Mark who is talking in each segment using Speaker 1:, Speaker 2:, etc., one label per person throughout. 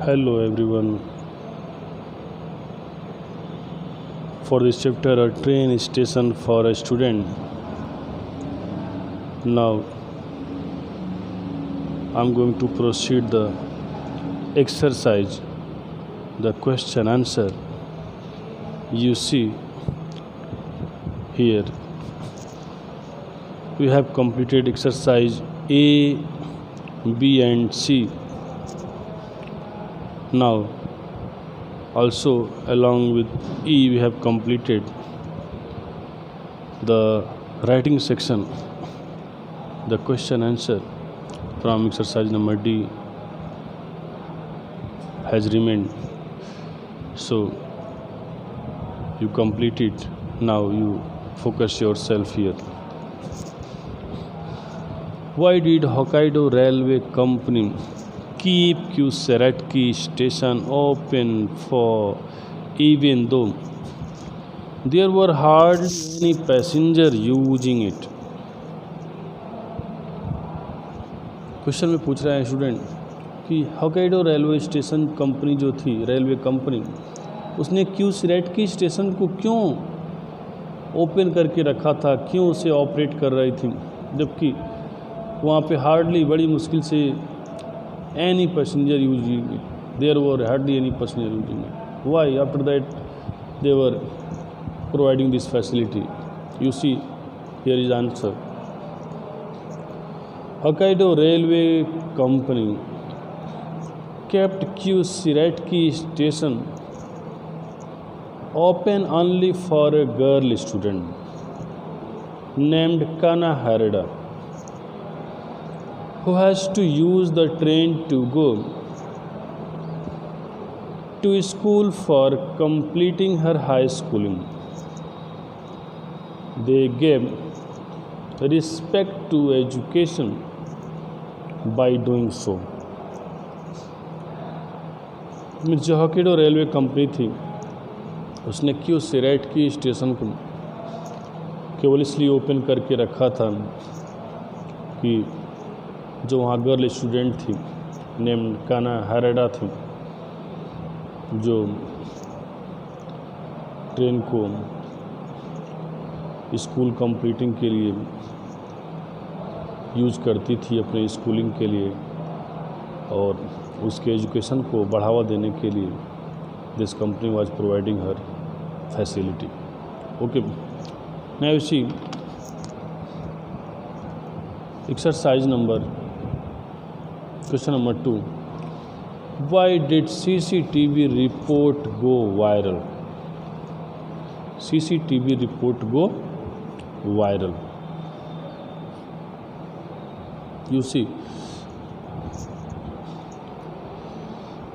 Speaker 1: Hello everyone. For this chapter, a train station for a student. Now, I'm going to proceed the exercise, the question answer. You see here, we have completed exercise A, B, and C. Now, also along with E, we have completed the writing section, the question answer from exercise number D has remained. So you complete it. Now you focus yourself here. Why did Hokkaido Railway Company keep Kusaratki station open for even though there were hardly any passenger using it? Question में पूछ रहा है student कि Hokkaido railway station company जो थी, railway company, उसने क्यूसरैटकी station को क्यों ओपन करके रखा था, क्यों उसे ऑपरेट कर रही थी, जबकि वहाँ पे हार्डली, बड़ी मुश्किल से any passenger using it. There were hardly any passenger using it. Why? After that, they were providing this facility. You see, here is answer. Hokkaido Railway Company kept Kusaratki station open only for a girl student named Kana Harada, who has to use the train to go to school for completing her high schooling. They gave respect to education by doing so. जो Hokkaido railway company थी, उसने क्यूसरैटकी station को केवल इसलिए open करके रखा था कि जो वहाँ गर्ल स्टूडेंट थी नेम काना हारेडा थी, जो ट्रेन को स्कूल कंप्लीटिंग के लिए यूज़ करती थी अपने स्कूलिंग के लिए, और उसके एजुकेशन को बढ़ावा देने के लिए दिस कंपनी वाज प्रोवाइडिंग हर facility. Okay, now you see exercise number question number 2. Why did CCTV report go viral? CCTV report go viral. You see,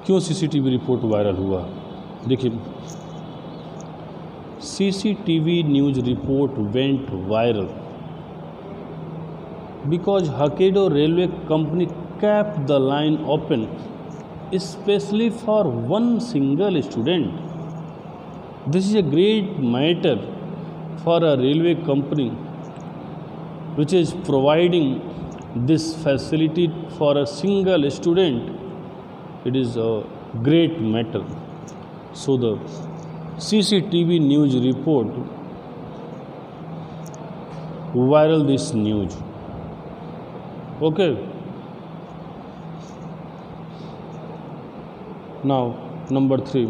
Speaker 1: क्यों CCTV रिपोर्ट वायरल हुआ? देखिए, CCTV news report went viral because Hokkaido Railway Company kept the line open especially for one single student. This is a great matter for a railway company which is providing this facility for a single student. It is a great matter. So the CCTV news report viral this news. Okay. Now number 3.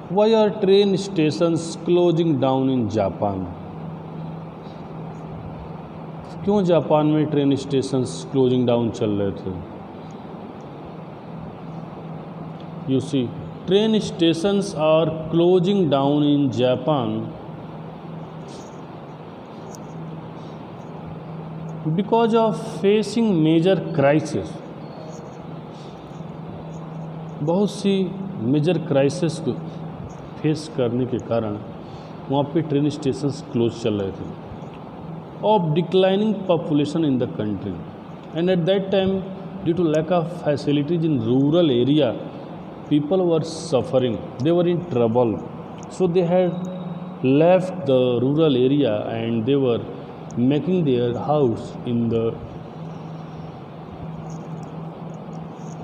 Speaker 1: Why are train stations closing down in Japan? क्यों Japan में train stations closing down चल रहे थे? You see, train stations are closing down in Japan because of facing major crisis. बहुत सी major crisis को face करने के कारण वहाँ पे ट्रेन स्टेशंस क्लोज चल रहे थे. Of declining population in the country, and at that time, due to lack of facilities in rural area, people were suffering, they were in trouble, so they had left the rural area and they were making their house in the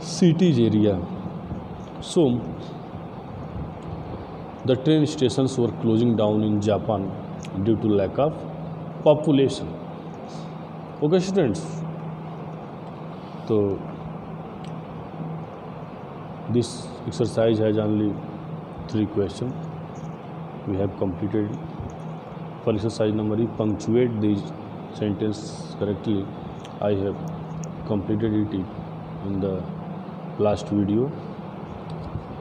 Speaker 1: cities area. So the train stations were closing down in Japan due to lack of population. Okay students, so this exercise has only 3 questions. We have completed it. For exercise number E, punctuate these sentence correctly. I have completed it in the last video.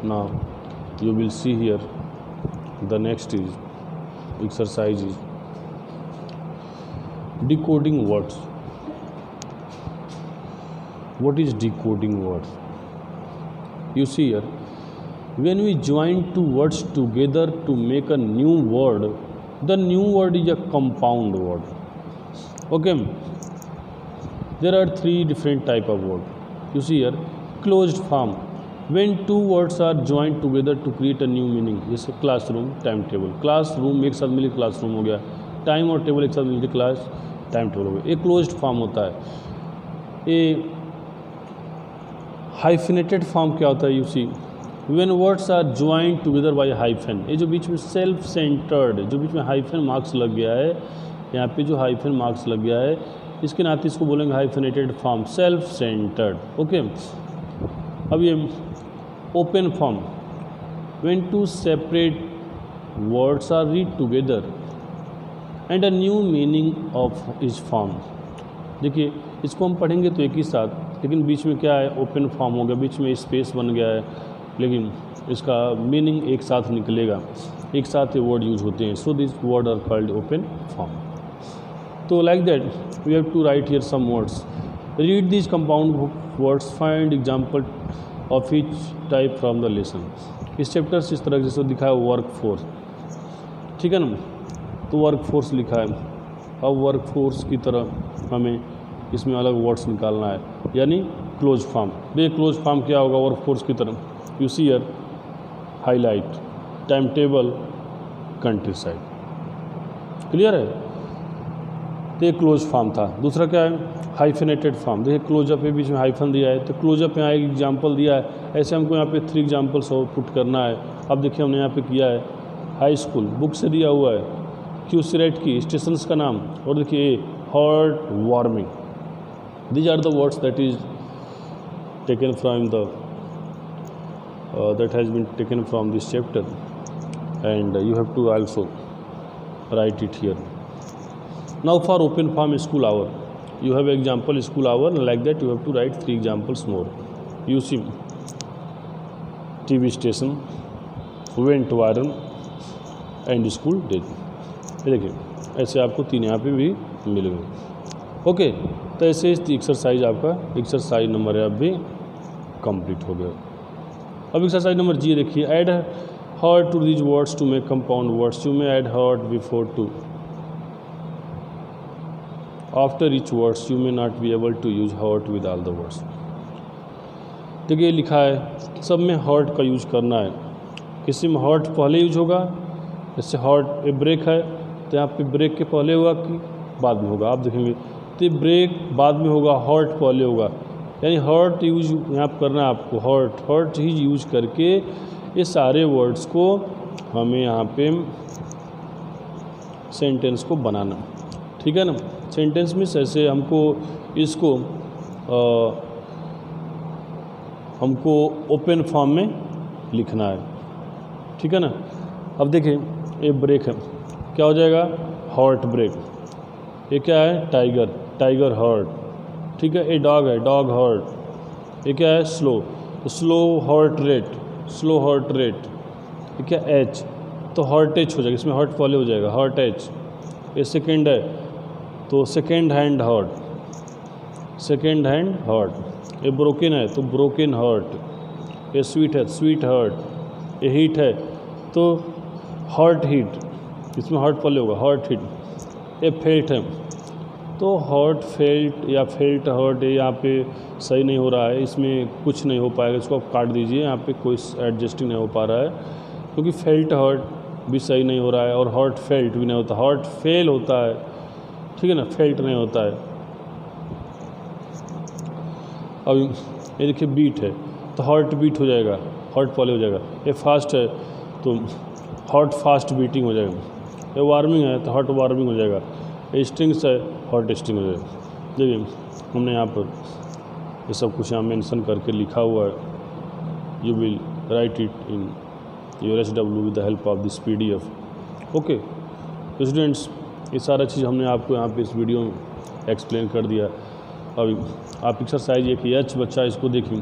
Speaker 1: Now you will see here the next is exercise is decoding words. What is decoding words? You see here, when we join 2 words together to make a new word, the new word is a compound word. Okay, there are 3 different type of word. You see here, closed form, when 2 words are joined together to create a new meaning. जैसे classroom, time table. classroom एक साथ मिलकर classroom हो गया, time और table एक साथ मिलकर class टाइम टेबल हो गया. एक क्लोज्ड फॉर्म होता है. ये हाइफिनेटेड फॉर्म क्या होता है? You see, when words are joined together by hyphen. ये जो बीच में सेल्फ सेंटर्ड, जो बीच में हाइफन मार्क्स लग गया है, यहाँ पे जो हाइफन मार्क्स लग गया है, इसके नाते इसको बोलेंगे hyphenated form, self centred. Okay, अब ये open form, when 2 separate words are read together and a new meaning of is form. देखिए, इसको हम पढ़ेंगे तो एक ही साथ, लेकिन बीच में क्या है? ओपन फॉर्म हो गया, बीच में स्पेस बन गया है, लेकिन इसका मीनिंग एक साथ निकलेगा, एक साथ ये वर्ड यूज होते हैं. So this word are called open form. तो like that we have to write here some words. Read this compound words, find example of each type from the lesson. इस चैप्टर से इस तरह जैसे दिखा है वर्क फोर्स, ठीक है ना, तो वर्क फोर्स लिखा है. अब वर्क फोर्स की तरह हमें इसमें अलग वर्ड्स निकालना है, यानी क्लोज फॉर्म. देखिए क्लोज फॉर्म क्या होगा वर्क फोर्स की तरह? You see here, highlight, time table, country side. Clear है? तो ये क्लोज फॉर्म था. दूसरा क्या है? Hyphenated form. देखिए क्लोजअप है, बीच में हाइफन दिया है, तो क्लोजअप यहाँ एक एग्जाम्पल दिया है. ऐसे हमको यहाँ पे 3 एग्जाम्पल्स पुट करना है. अब देखिए हमने यहाँ पे किया है हाई स्कूल, बुक से दिया हुआ है, क्यू सिरेट की, स्टेशंस का नाम, और देखिए heart warming. These are the words that is taken from the that has been taken from this chapter, and you have to also write it here. Now for open form school hour, you have example school hour, and like that you have to write 3 examples more. You see, TV station, went viral, and school days. ये देखिए ऐसे आपको 3 यहाँ पे भी मिलेंगे. Okay, तो ऐसे एक्सरसाइज आपका एक्सरसाइज नंबर है अभी कंप्लीट हो गया. अब एक्सरसाइज नंबर जी देखिए, add heart to these words to make compound words. You may add heart before to. After each words you may not be able to use heart with all the words. देखिए लिखा है सब में hurt का use करना है. किसी में हर्ट पहले यूज होगा, जैसे हर्ट ए ब्रेक है तो यहाँ पे ब्रेक के पहले होगा कि बाद में होगा. आप देखेंगे तो ब्रेक बाद में होगा, हर्ट पहले होगा, यानी हर्ट यूज यहाँ पर करना है आपको. हर्ट ही यूज करके ये सारे वर्ड्स को हमें यहाँ पे सेंटेंस को बनाना, ठीक है ना. सेंटेंस में ऐसे हमको इसको हमको ओपन फॉर्म में लिखना है, ठीक है ना. अब देखिए ये ब्रेक है, क्या हो जाएगा? Heartbreak. ये क्या है? टाइगर, टाइगर हर्ट, ठीक है. ये डॉग है, डॉग हर्ट. ये क्या है? स्लो, तो slow heart rate, slow heart rate. ये क्या? एच, तो हर्ट एच हो जाएगा, इसमें हर्ट पहले हो जाएगा, हर्ट एच. ये सेकेंड है तो second hand heart, second hand heart. ये ब्रोकन है तो ब्रोकन हर्ट. ये स्वीट है, स्वीट हर्ट. ये हीट है तो हर्ट हीट, इसमें हर्ट पहले होगा, हर्ट हीट. ये फेल्ट है तो हर्ट फेल्ट या फेल्ट हर्ट. यहाँ पे सही नहीं हो रहा है, इसमें कुछ नहीं हो पाएगा, इसको आप काट दीजिए. यहाँ पे कोई एडजस्टिंग नहीं हो पा रहा है, क्योंकि फेल्ट हर्ट भी सही नहीं हो रहा है और हर्ट फेल्ट भी नहीं होता. हर्ट फेल होता है, ठीक है ना, फेल्ट नहीं होता है. अब ये देखिए बीट है तो हार्ट बीट हो जाएगा, हार्ट पहले हो जाएगा। ये फास्ट है तो हार्ट फास्ट बीटिंग हो जाएगा। ये वार्मिंग है तो हार्ट वार्मिंग हो जाएगा। ये स्ट्रिंग्स है, हार्ट स्ट्रिंग हो जाएगा। देखिए हमने यहाँ पर ये सब कुछ यहाँ मेंशन करके लिखा हुआ है। You will write it in your SW with the help of this PDF। Okay तो स्टूडेंट्स, ये सारा चीज़ हमने आपको यहाँ पे इस वीडियो में एक्सप्लेन कर दिया। अभी आप एक्सरसाइज एक H बच्चा इसको देखिए,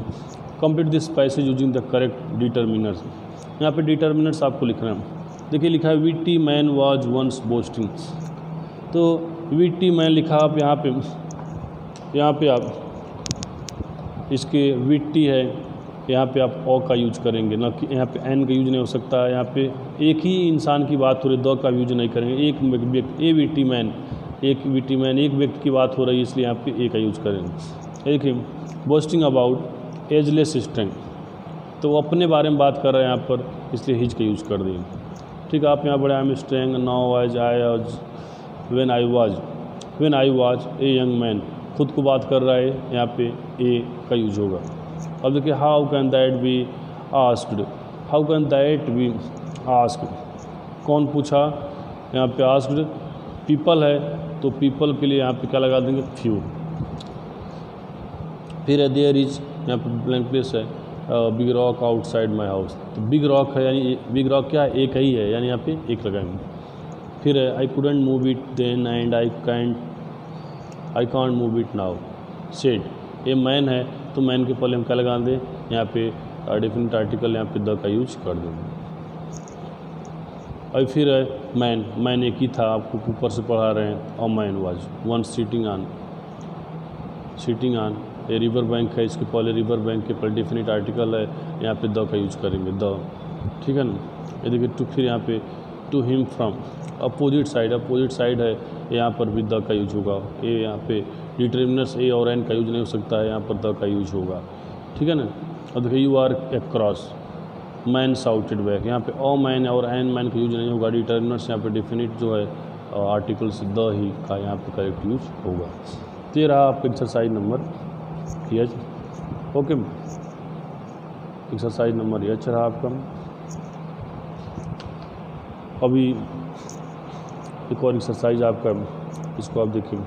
Speaker 1: complete this passage using the correct determiners. यहाँ पे डिटर्मिनर्स आपको लिखना है। देखिए लिखा है witty man was once boasting, तो विटी मैन लिखा आप यहाँ पे आप इसके विटी है, यहाँ पे आप ओ का यूज करेंगे ना कि यहाँ पे एन का यूज नहीं हो सकता। यहाँ पे एक ही इंसान की बात हो रही है, द का यूज नहीं करेंगे। एक व्यक्ति एक व्यक्ति की बात हो रही है, इसलिए यहाँ पे ए का यूज करेंगे। देखिए बोस्टिंग अबाउट एजलेस स्ट्रेंग, तो वो अपने बारे में बात कर रहे हैं यहाँ पर, इसलिए हिज का यूज कर देंगे। ठीक है, आप यहाँ पढ़े I am strong now as I was when I was a young man, खुद को बात कर रहा है, यहाँ पे ए का यूज होगा। अब देखिए how can that be asked, कौन पूछा, यहाँ पे आस्क्ड पीपल है तो पीपल के लिए यहाँ पे क्या लगा देंगे, फ्यू। फिर है देयर इज, यहाँ पे ब्लैंक प्लेस है, big rock outside my house, तो बिग रॉक है यानी बिग रॉक क्या है, एक ही है यानी यहाँ पे एक लगाएंगे। फिर है I couldn't move it then and I can't move it now said, ये मैन है तो मैन के पहले हम क्या लगा दें, यहाँ पे डेफिनेट आर्टिकल यहाँ पे द का यूज कर देंगे। और फिर है मैन एक ही था, आपको ऊपर से पढ़ा रहे हैं। और man was one sitting on ये रिवर बैंक है, इसके पहले रिवर बैंक के पहले डेफिनेट आर्टिकल है, यहाँ पे द का यूज करेंगे, द। ठीक है ना, ये देखिए टू, फिर यहाँ पे to him from opposite side है, यहाँ पर भी द का यूज होगा। ये यहाँ पे डिटर्मिनर्स ए और एन का यूज नहीं हो सकता है, यहाँ पर द का यूज होगा। ठीक है ना, अब देखिए you are across, man shouted back, यहाँ पे ओ मैन और एन मैन का यूज नहीं होगा। डिटर्मिनर्स यहाँ पे डेफिनेट जो है आर्टिकल से द ही का यहाँ पे करेक्ट यूज होगा। तो ये रहा आपका exercise number H। Okay, exercise number H रहा आपका। अभी एक और एक्सरसाइज आपका, इसको आप देखिए,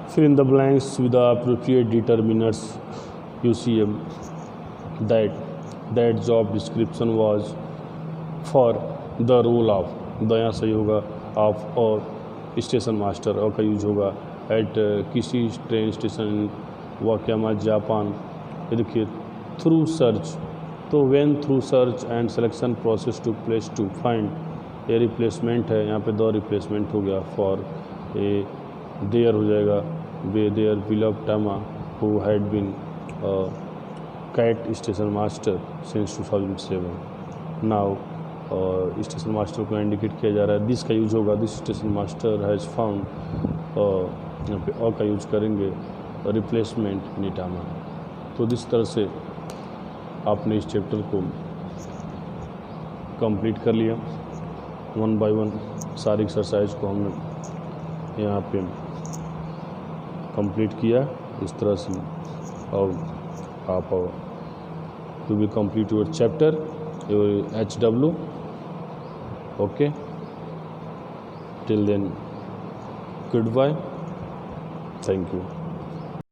Speaker 1: fill in the blanks with the appropriate determiners you see एम that job description was for the role of, the यहाँ सही होगा, ऑफ और स्टेशन मास्टर, और का यूज होगा। एट किसी ट्रेन स्टेशन वाक्यामा जापान। ये देखिए थ्रू सर्च, तो when through search and selection process to place to find, ये रिप्लेसमेंट है, यहाँ पे द रिप्लेसमेंट हो गया। फॉर ए देयर हो जाएगा, वे there believe Tama who had been cat station master since 2007। Now station master को इंडिकेट किया जा रहा है, दिस का यूज होगा, this station master has found, यहाँ पे अ का यूज करेंगे, रिप्लेसमेंट निटामा। तो इस तरह से आपने इस चैप्टर को कंप्लीट कर लिया। 1 बाय 1 सारी एक्सरसाइज को हमने यहाँ पे कंप्लीट किया इस तरह से। और आप to be complete your chapter your HW। Okay, till then, goodbye, thank you।